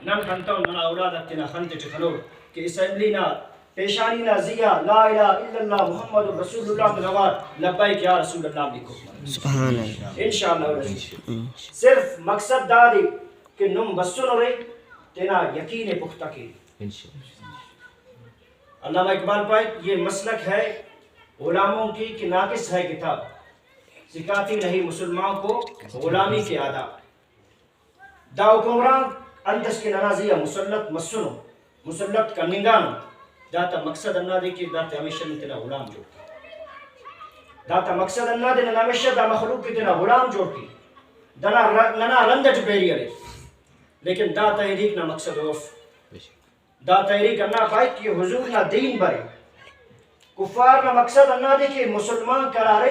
نن خنتون نن اولاد تنا خنت تخلو کہ اسمبلینا پیشانینا زیا لا الہ الا اللہ محمد رسول اللہ نوار لبیک یا رسول اللہ لکھو سبحان اللہ انشاءاللہ صرف مقصد داری کہ نم بسن رہے تینا یقین پختہ کی علامہ اقبال پاک یہ مسلک ہے غلاموں کی کہ ناقص ہے کتاب سکھاتی نہیں مسلمان کو غلامی کے آداب دا حکمران اندس کے نرازیہ مسلط مسنو مسلط کا ننگانو داتا مقصد انہ دے کہ داتا ہمیشہ تینا غلام جوڑ کی داتا مقصد انہ دے ہمیشہ دا مخلوق کی تینا غلام جوڑ کی ننا رندج پیری علی لیکن دا تحریک نہ مقصد اوف دا تحریک انہ پائی کہ حضور نہ دین برے کفار نہ مقصد انہ دے کہ مسلمان کرارے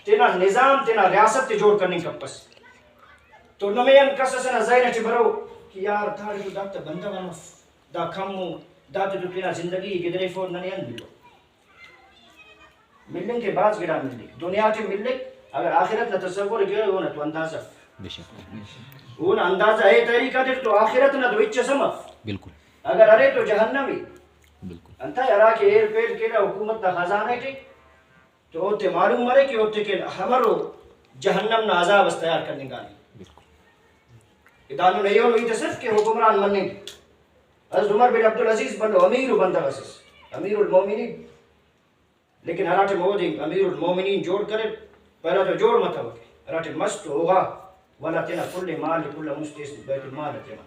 تینا نظام تینا ریاست تے جوڑ کرنے کا پس تو نمین کسس نہ زائنہ چی برو کہ یار تھاڑی تو داتا بندہ ونف دا کمو داتا تو تینا زندگی گدرے فور ننیان ملو ملن کے بعض گرا ملن دنیا تی ملن اگر آخرت نہ تصور گئے ہونا تو اندازہ ہونا اندازہ ہے تحریکہ دے تو آخرت نہ تو اچھا سمف بالکل اگر ارے تو جہنمی بالکل انتا یرا کہ ایر پیر کے حکومت دا خزانہ ہے تو ہوتے معلوم مرے کہ ہوتے کہ ہمارو جہنم نا عذاب استیار کرنے گا نہیں ادانو نہیں ہو نہیں صرف کہ حکمران مننے گی حضرت عمر بن عبدالعزیز بندو امیر بندہ غسیس امیر المومنین لیکن ہراٹے مودی امیر المومنین جوڑ کرے پہلا تو جوڑ مت ہوگی ہراٹے مست ہوگا ولا تینا کل مال کل مستیس بیت المال تینا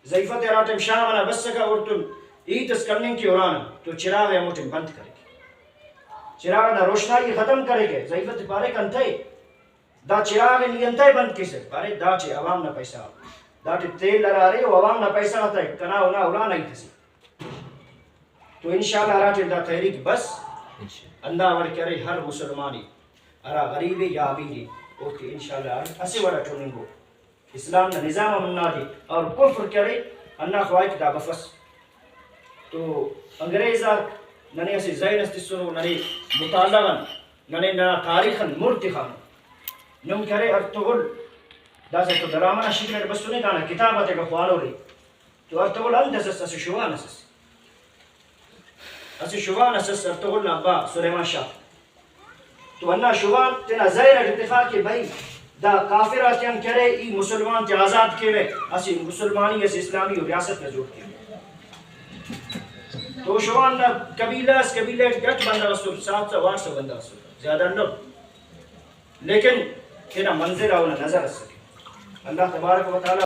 ضعیفت ہراٹے شاہ منا بس سکا اور تم ایتس کرنے کی اورانا تو چراغ یا موٹے بند کرے گی چراغ نہ روشنائی ختم کرے گے ضعیفت پارے کنتھے دا چراغ نیگنتھے بند کیسے پارے دا چے عوام نہ پیسہ دا چے تیل لڑا رہے ہو عوام نہ پیسہ نہ تھے کنا ہونا اولا نہیں تھسی تو انشاءاللہ ہراٹے دا تحریک بس اندہ وڑ کرے ہر مسلمانی ارا غریبی یا عبیدی اوکے انشاءاللہ اسی وڑا ٹوننگو اسلام نہ نظام مننا دی اور کفر کرے انہ خواہی دا بفس تو انگریزا ننے اسی زین استسنو ننے مطالعاً ننے ننا تاریخاً مرتخاً نم کرے ارتغل دا سے تو درامنا شکر بس سنے کانا کتابت کا خوانو رہی تو ارتغل اندسس اسی شوان اسس اسی شوان اسس ارتغل نبا سلیمان شاہ تو انہ شوان تینا زین اتفاق کہ بھائی دا کافراتیان کرے ای مسلمان تی آزاد کے وے اسی مسلمانی اس اسلامی و ریاست میں زور کے تو شوان نا قبیلہ اس قبیلہ گٹ بندہ رسول 700-800 بندہ رسول زیادہ نب لیکن کہنا منظر آونا نظر اس سکے اللہ تبارک و تعالی